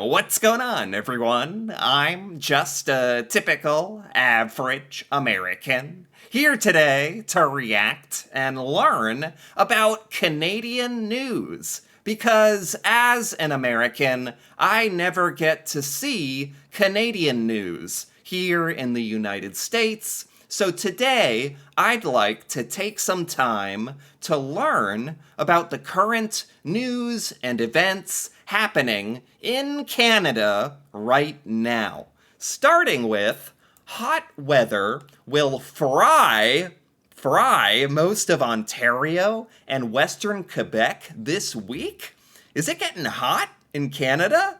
What's going on, everyone? I'm just a typical, average American, here today to react and learn about Canadian news. Because as an American, I never get to see Canadian news here in the United States. So today, I'd like to take some time to learn about the current news and events happening in Canada right now. Starting with hot weather will fry most of Ontario and Western Quebec this week. Is it getting hot in Canada?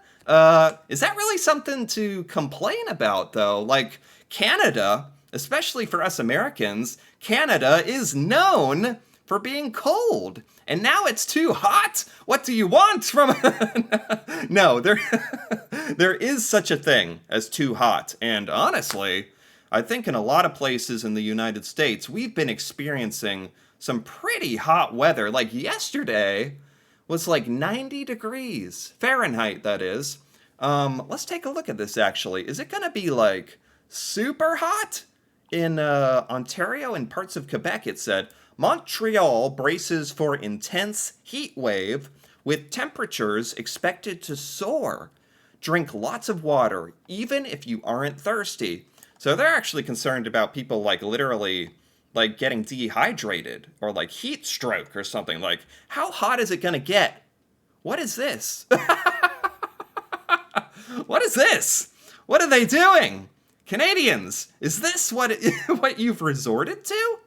Is that really something to complain about, though? Like, Canada, especially for us Americans, Canada is known for being cold. And now it's too hot? What do you want from... No, there is such a thing as too hot. And honestly, I think in a lot of places in the United States, we've been experiencing some pretty hot weather. Like yesterday was like 90 degrees Fahrenheit, that is. Let's take a look at this, actually. Is it going to be like super hot? In Ontario and parts of Quebec, it said, Montreal braces for intense heat wave with temperatures expected to soar. Drink lots of water, even if you aren't thirsty. So they're actually concerned about people like literally like getting dehydrated or like heat stroke or something. Like, how hot is it gonna get? What is this? What is this? What are they doing? Canadians, is this what you've resorted to?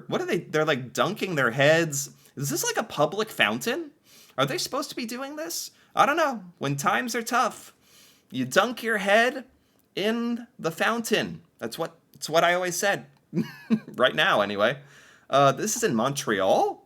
What are they? They're like dunking their heads. Is this like a public fountain? Are they supposed to be doing this? I don't know. When times are tough, you dunk your head in the fountain. That's what I always said. Right now, anyway. This is in Montreal.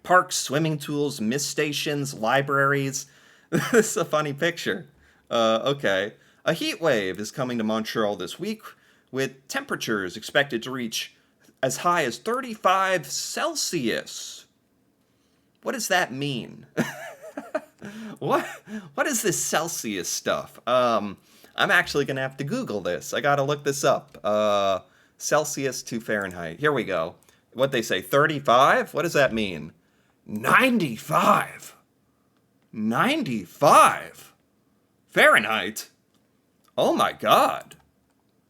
Parks, swimming pools, mist stations, libraries. This is a funny picture. Okay. A heat wave is coming to Montreal this week, with temperatures expected to reach as high as 35 Celsius. What does that mean? What is this Celsius stuff? I'm actually gonna have to Google this. I gotta look this up. Celsius to Fahrenheit. Here we go. What they say, 35? What does that mean? 95. 95 Fahrenheit? Oh my god.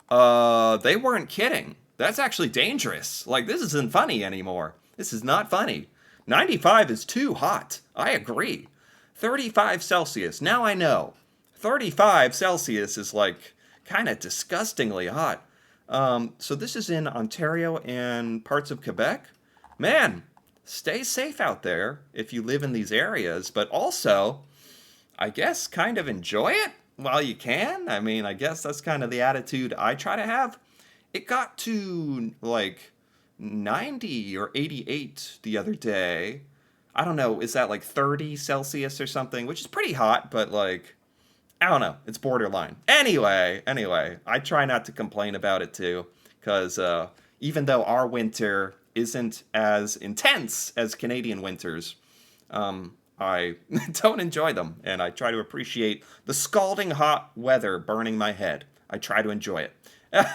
They weren't kidding. That's actually dangerous. Like, this isn't funny anymore. This is not funny. 95 is too hot. I agree. 35 Celsius. Now I know. 35 Celsius is like kind of disgustingly hot. So this is in Ontario and parts of Quebec. Man, stay safe out there if you live in these areas, but also, I guess, kind of enjoy it while you can. I mean, I guess that's kind of the attitude I try to have. It got to like 90 or 88 the other day. I don't know, is that like 30 Celsius or something, which is pretty hot, but like, I don't know, it's borderline. Anyway, I try not to complain about it too, because even though our winter isn't as intense as Canadian winters, I don't enjoy them, and I try to appreciate the scalding hot weather burning my head. I try to enjoy it.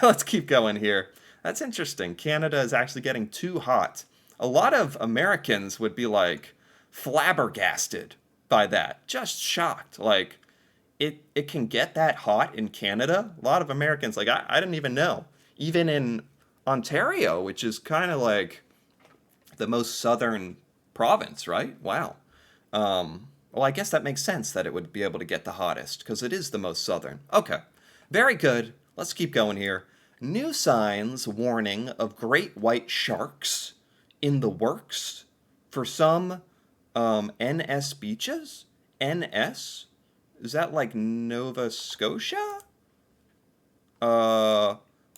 Let's keep going here. That's interesting. Canada is actually getting too hot. A lot of Americans would be like flabbergasted by that. Just shocked. Like, it can get that hot in Canada? A lot of Americans, like, I didn't even know. Even in Ontario, which is kind of like the most southern province, right? Wow. Well, I guess that makes sense that it would be able to get the hottest, because it is the most southern. Okay. Very good. Let's keep going here. New signs warning of great white sharks in the works for some NS beaches? NS? Is that like Nova Scotia?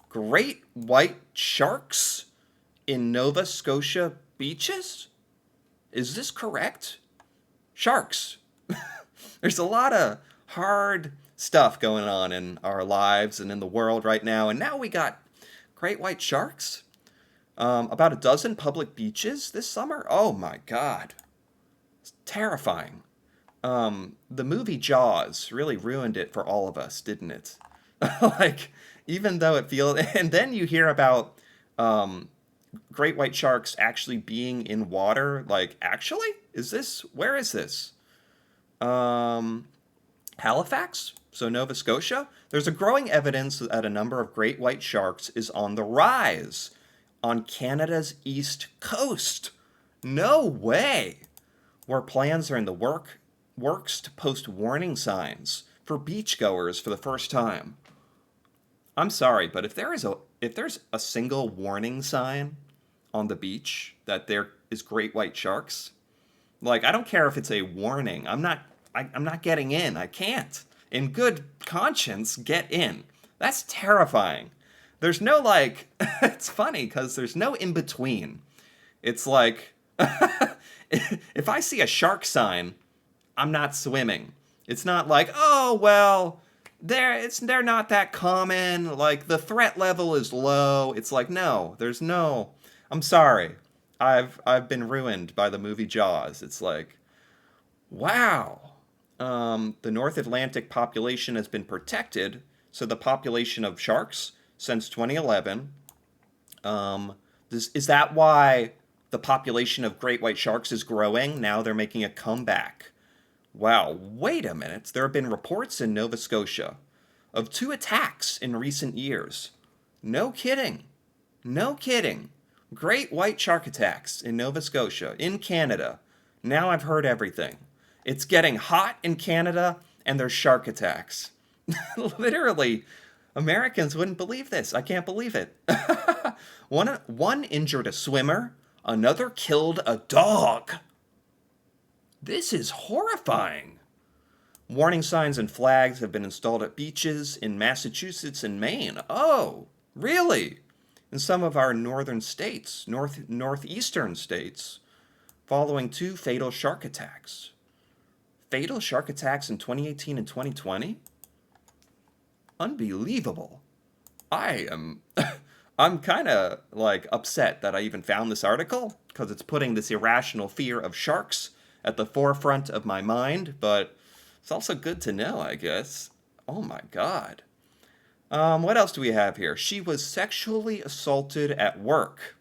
Great white sharks in Nova Scotia beaches? Is this correct? Sharks. There's a lot of hard stuff going on in our lives and in the world right now, and now we got great white sharks. About a dozen public beaches this summer. Oh my god. It's terrifying. The movie Jaws really ruined it for all of us, didn't it? Like, even though it feels, and then you hear about um, great white sharks actually being in water. Like, actually, where is this? Um, Halifax, so Nova Scotia. There's a growing evidence that a number of great white sharks is on the rise on Canada's east coast. No way! Where plans are in the works to post warning signs for beachgoers for the first time. I'm sorry, but if there's a single warning sign on the beach that there is great white sharks, like I don't care if it's a warning. I'm not getting in. I can't. In good conscience get in. That's terrifying. There's no like it's funny cuz there's no in between. It's like if I see a shark sign, I'm not swimming. It's not like, "Oh, well, they're not that common. Like the threat level is low." It's like, "No, there's no. I'm sorry. I've been ruined by the movie Jaws." It's like, "Wow. The North Atlantic population has been protected, so the population of sharks since 2011. Is that why the population of great white sharks is growing? Now they're making a comeback. Wow, wait a minute. There have been reports in Nova Scotia of 2 attacks in recent years. No kidding. No kidding. Great white shark attacks in Nova Scotia, in Canada. Now I've heard everything. It's getting hot in Canada, and there's shark attacks. Literally, Americans wouldn't believe this. I can't believe it. One injured a swimmer, another killed a dog. This is horrifying. Warning signs and flags have been installed at beaches in Massachusetts and Maine. Oh, really? In some of our northern states, northeastern states, following 2 fatal shark attacks. Fatal shark attacks in 2018 and 2020? Unbelievable. I am I'm kind of like upset that I even found this article because it's putting this irrational fear of sharks at the forefront of my mind, but it's also good to know, I guess. Oh my god. What else do we have here? She was sexually assaulted at work.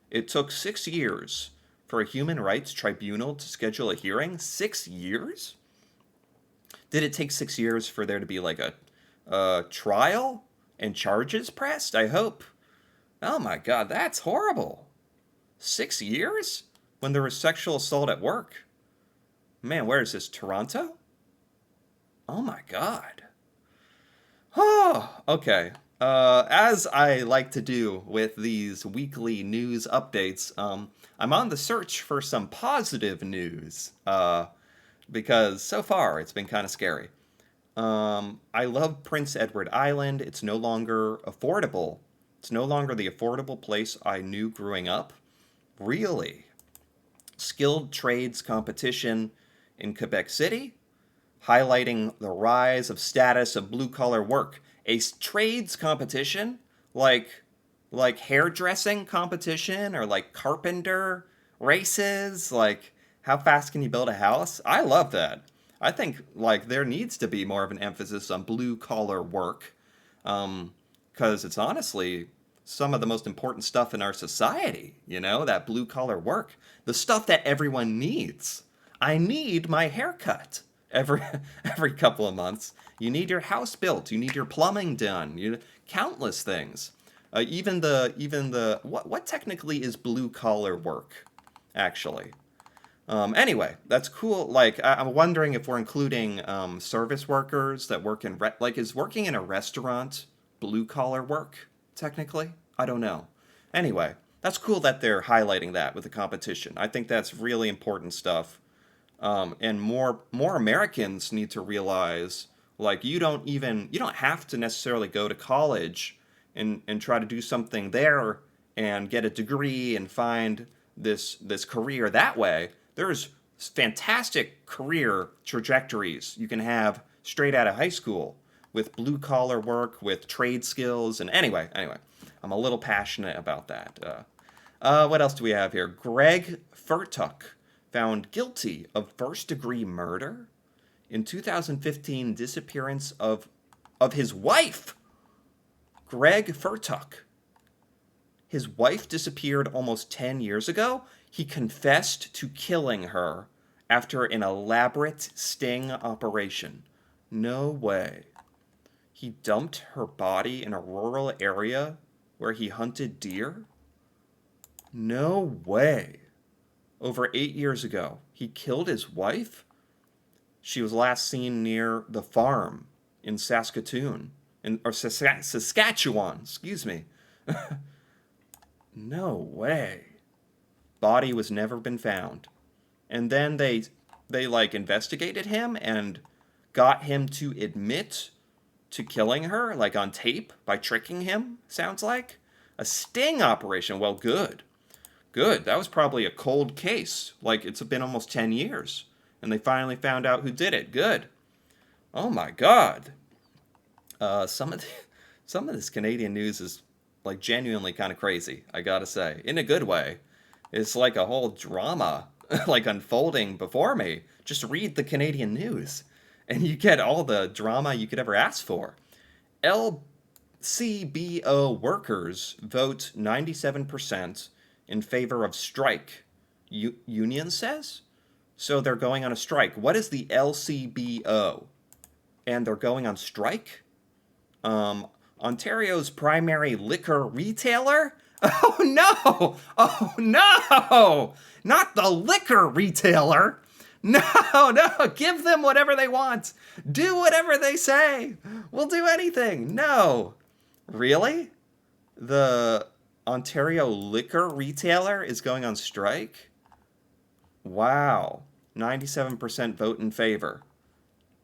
It took 6 years for a human rights tribunal to schedule a hearing. 6 years? Did it take 6 years for there to be like a trial and charges pressed? I hope. Oh my god, that's horrible. 6 years? When there was sexual assault at work? Man, where is this? Toronto? Oh my god. Oh, okay. As I like to do with these weekly news updates, I'm on the search for some positive news. Because so far it's been kind of scary. I love Prince Edward Island. It's no longer affordable. It's no longer the affordable place I knew growing up. Really? Skilled trades competition in Quebec City, highlighting the rise of status of blue-collar work. A trades competition, like hairdressing competition or like carpenter races, like how fast can you build a house? I love that. I think like there needs to be more of an emphasis on blue-collar work, because it's honestly some of the most important stuff in our society, that blue-collar work, the stuff that everyone needs. I need my haircut every every couple of months. You need your house built. You need your plumbing done. Countless things. Even the what technically is blue collar work, actually. Anyway, that's cool. Like I'm wondering if we're including service workers that work in is working in a restaurant blue collar work technically? I don't know. Anyway, that's cool that they're highlighting that with the competition. I think that's really important stuff. And more Americans need to realize like you don't have to necessarily go to college and try to do something there and get a degree and find this career that way. There's fantastic career trajectories you can have straight out of high school with blue collar work, with trade skills, and anyway, I'm a little passionate about that. What else do we have here? Greg Furtuck found guilty of first-degree murder in 2015 disappearance of his wife, Greg Furtuck. His wife disappeared almost 10 years ago. He confessed to killing her after an elaborate sting operation. No way. He dumped her body in a rural area where he hunted deer? No way. Over 8 years ago, he killed his wife? She was last seen near the farm in Saskatoon, or Saskatchewan, excuse me. No way. Body was never been found. And then they like investigated him and got him to admit to killing her, like on tape, by tricking him, sounds like. A sting operation. Well, good. Good. That was probably a cold case. Like, it's been almost 10 years. And they finally found out who did it. Good. Oh my God. Some of this Canadian news is like genuinely kind of crazy, I gotta say. In a good way. It's like a whole drama like unfolding before me. Just read the Canadian news and you get all the drama you could ever ask for. LCBO workers vote 97% in favor of strike, union says? So they're going on a strike. What is the LCBO? And they're going on strike? Ontario's primary liquor retailer? Oh no! Oh no! Not the liquor retailer! No, give them whatever they want. Do whatever they say. We'll do anything. No. Really? The Ontario liquor retailer is going on strike? Wow. 97% vote in favor.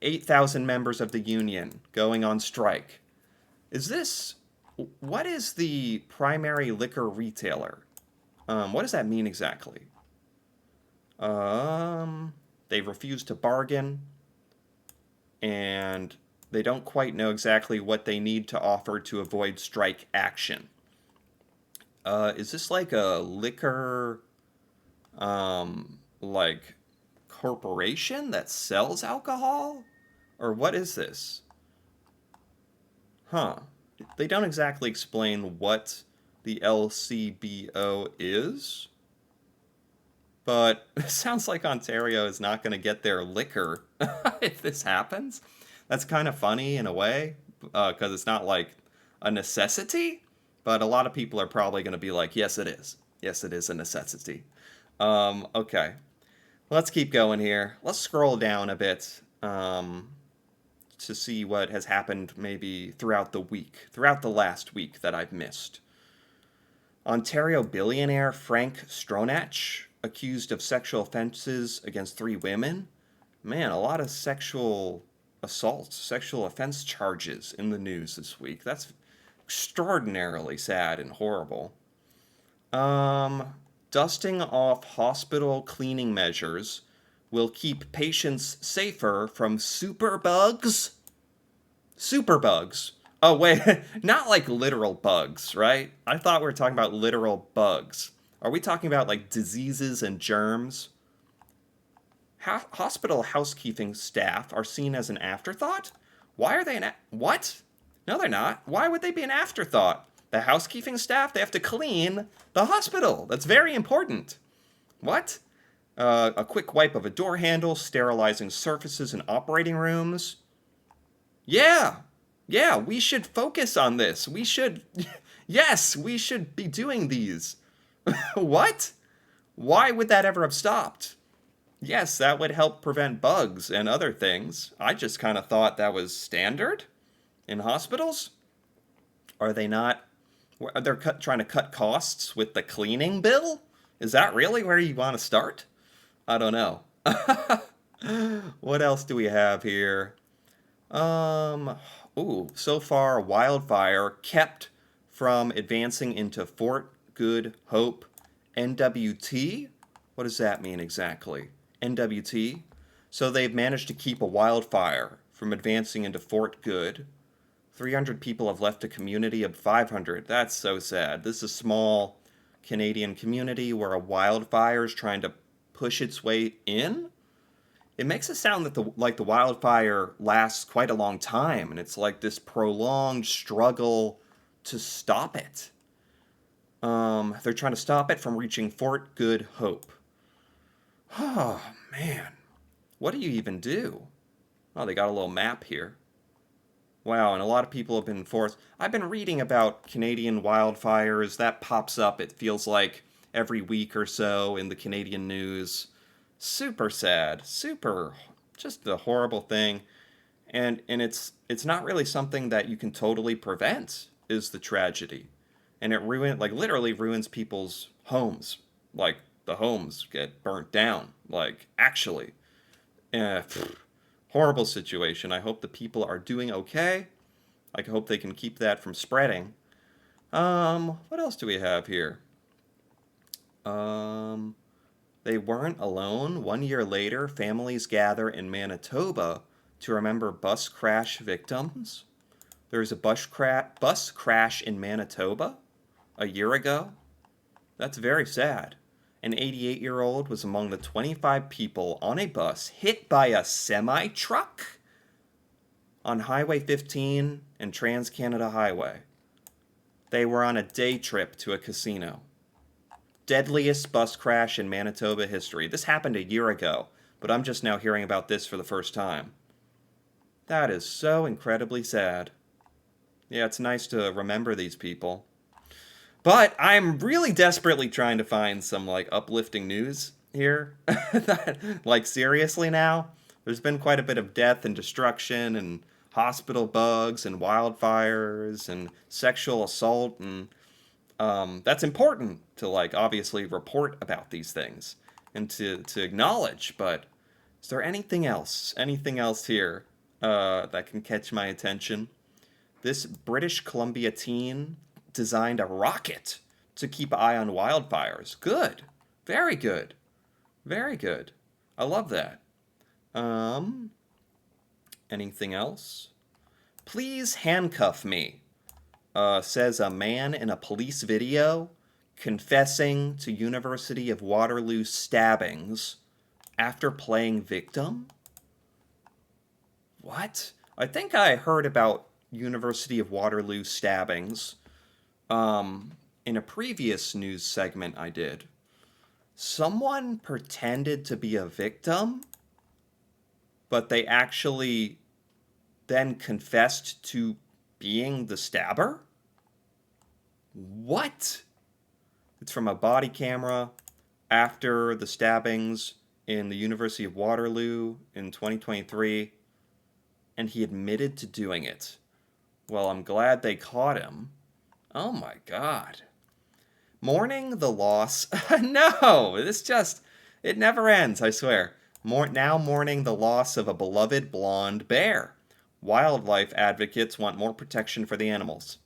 8,000 members of the union going on strike. What is the primary liquor retailer? What does that mean exactly? They refuse to bargain, and they don't quite know exactly what they need to offer to avoid strike action. Is this like a liquor, like corporation that sells alcohol? Or what is this? Huh. They don't exactly explain what the LCBO is, but it sounds like Ontario is not going to get their liquor if this happens. That's kind of funny in a way, because it's not like a necessity, but a lot of people are probably going to be like, yes, it is. Yes, it is a necessity. Okay. Let's keep going here. Let's scroll down a bit to see what has happened maybe throughout the last week that I've missed. Ontario billionaire Frank Stronach accused of sexual offenses against 3 women. Man, a lot of sexual assaults, sexual offense charges in the news this week. That's extraordinarily sad and horrible. Dusting off hospital cleaning measures will keep patients safer from superbugs. Superbugs. Oh, wait, not like literal bugs, right? I thought we were talking about literal bugs. Are we talking about like diseases and germs? Hospital housekeeping staff are seen as an afterthought? Why are they what? No, they're not. Why would they be an afterthought? The housekeeping staff, they have to clean the hospital. That's very important. What? A quick wipe of a door handle, sterilizing surfaces in operating rooms. Yeah, we should focus on this. We should, yes, we should be doing these. What? Why would that ever have stopped? Yes, that would help prevent bugs and other things. I just kind of thought that was standard in hospitals. Are they not? They're trying to cut costs with the cleaning bill? Is that really where you want to start? I don't know. What else do we have here? So far, Wildfire kept from advancing into Fort Good Hope NWT. What does that mean exactly? NWT? So they've managed to keep a wildfire from advancing into Fort Good. 300 people have left a community of 500. That's so sad. This is a small Canadian community where a wildfire is trying to push its way in. It makes it sound that the wildfire lasts quite a long time, and it's like this prolonged struggle to stop it. They're trying to stop it from reaching Fort Good Hope. Oh, man. What do you even do? Oh, they got a little map here. Wow, and a lot of people have been forced. I've been reading about Canadian wildfires. That pops up, it feels like, every week or so in the Canadian news. Super sad. Super. Just a horrible thing. And it's not really something that you can totally prevent, is the tragedy. And it literally ruins people's homes. Like, the homes get burnt down. Like, actually. Horrible situation. I hope the people are doing okay. I hope they can keep that from spreading. What else do we have here? They weren't alone. 1 year later, families gather in Manitoba to remember bus crash victims. There was a bus crash in Manitoba a year ago. That's very sad. An 88-year-old was among the 25 people on a bus hit by a semi-truck on Highway 15 and Trans-Canada Highway. They were on a day trip to a casino. Deadliest bus crash in Manitoba history. This happened a year ago, but I'm just now hearing about this for the first time. That is so incredibly sad. Yeah, it's nice to remember these people. But I'm really desperately trying to find some, like, uplifting news here. Like, seriously now? There's been quite a bit of death and destruction and hospital bugs and wildfires and sexual assault, and that's important to, like, obviously report about these things and to acknowledge. But is there anything else here that can catch my attention? This British Columbia teen designed a rocket to keep an eye on wildfires. Good. Very good. Very good. I love that. Anything else? Please handcuff me, says a man in a police video confessing to University of Waterloo stabbings after playing victim. What? I think I heard about University of Waterloo stabbings in a previous news segment I did. Someone pretended to be a victim, but they actually then confessed to being the stabber? What? It's from a body camera after the stabbings in the University of Waterloo in 2023, and he admitted to doing it. Well, I'm glad they caught him. Oh my God. Mourning the loss. No, it never ends, I swear. Now mourning the loss of a beloved blonde bear. Wildlife advocates want more protection for the animals.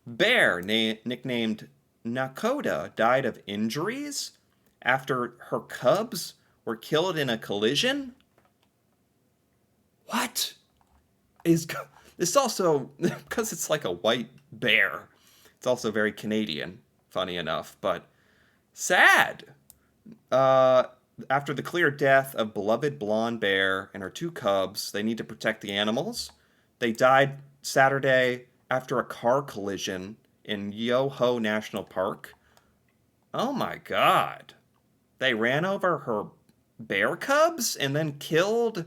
Bear, nicknamed Nakota, died of injuries after her cubs were killed in a collision? What? This also, because it's like a white bear, it's also very Canadian, funny enough, but sad. After the clear death of beloved blonde bear and her two cubs, they need to protect the animals. They died Saturday after a car collision in Yoho National Park. Oh my God. They ran over her bear cubs and then killed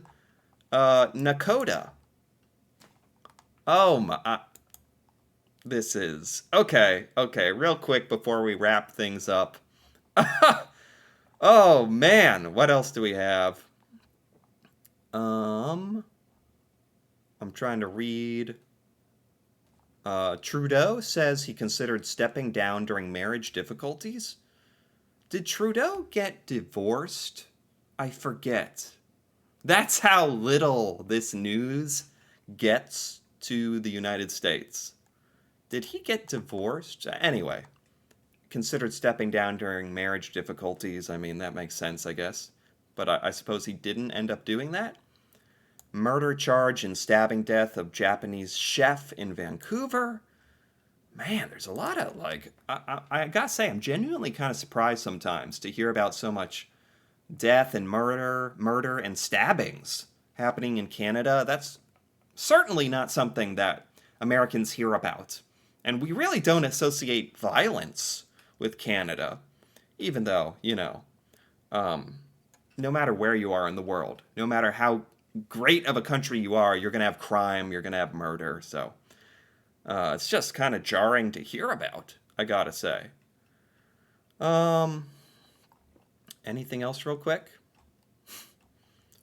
Nakota. Oh my... This is... Okay, real quick before we wrap things up. Oh, man, what else do we have? I'm trying to read. Trudeau says he considered stepping down during marriage difficulties. Did Trudeau get divorced? I forget. That's how little this news gets to the United States. Did he get divorced? Anyway, considered stepping down during marriage difficulties. I mean, that makes sense, I guess. But I suppose he didn't end up doing that. Murder charge and stabbing death of Japanese chef in Vancouver. Man, there's a lot of, like... I gotta say, I'm genuinely kind of surprised sometimes to hear about so much death and murder and stabbings happening in Canada. That's certainly not something that Americans hear about. And we really don't associate violence with Canada, even though, no matter where you are in the world, no matter how great of a country you are, you're going to have crime, you're going to have murder. So it's just kind of jarring to hear about, I gotta say. Anything else real quick?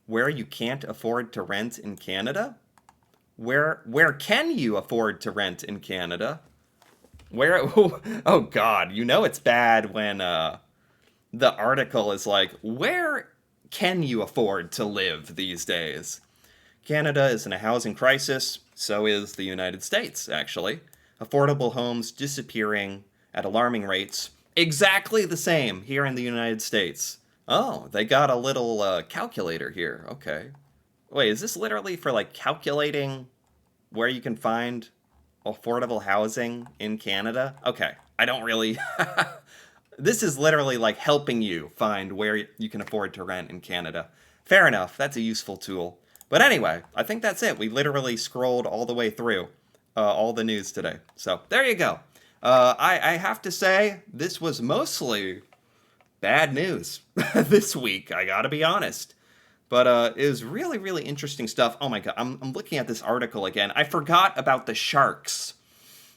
Where you can't afford to rent in Canada? Where can you afford to rent in Canada? Where oh god, it's bad when the article is like, where can you afford to live these days? Canada is in a housing crisis, so is the United States, actually. Affordable homes disappearing at alarming rates. Exactly the same here in the United States. Oh, they got a little calculator here. Okay. Wait, is this literally for like calculating where you can find affordable housing in Canada? Okay, I don't really... This is literally like helping you find where you can afford to rent in Canada. Fair enough, that's a useful tool. But anyway, I think that's it. We literally scrolled all the way through all the news today. So there you go. I have to say, this was mostly bad news this week, I gotta be honest. But it was really, really interesting stuff. Oh my god, I'm looking at this article again. I forgot about the sharks.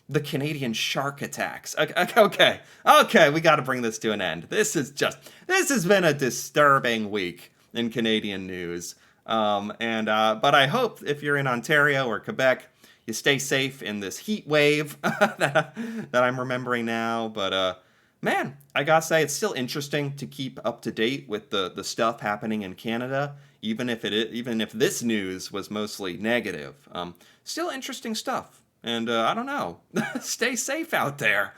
The Canadian shark attacks. Okay, we gotta bring this to an end. This has been a disturbing week in Canadian news. But I hope if you're in Ontario or Quebec, you stay safe in this heat wave that I'm remembering now. But man, I gotta say, it's still interesting to keep up to date with the stuff happening in Canada, even if this news was mostly negative. Still interesting stuff. And I don't know, stay safe out there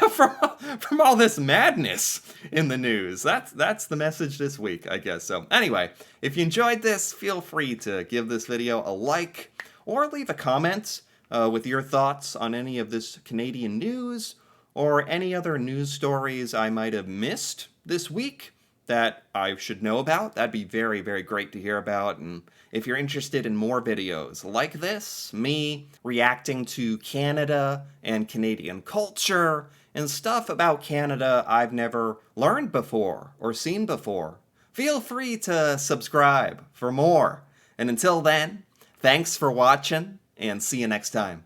from all this madness in the news. That's the message this week, I guess. So anyway, if you enjoyed this, feel free to give this video a like or leave a comment with your thoughts on any of this Canadian news or any other news stories I might have missed this week that I should know about. That'd be very, very great to hear about. And if you're interested in more videos like this, me reacting to Canada and Canadian culture and stuff about Canada I've never learned before or seen before, feel free to subscribe for more. And until then, thanks for watching and see you next time.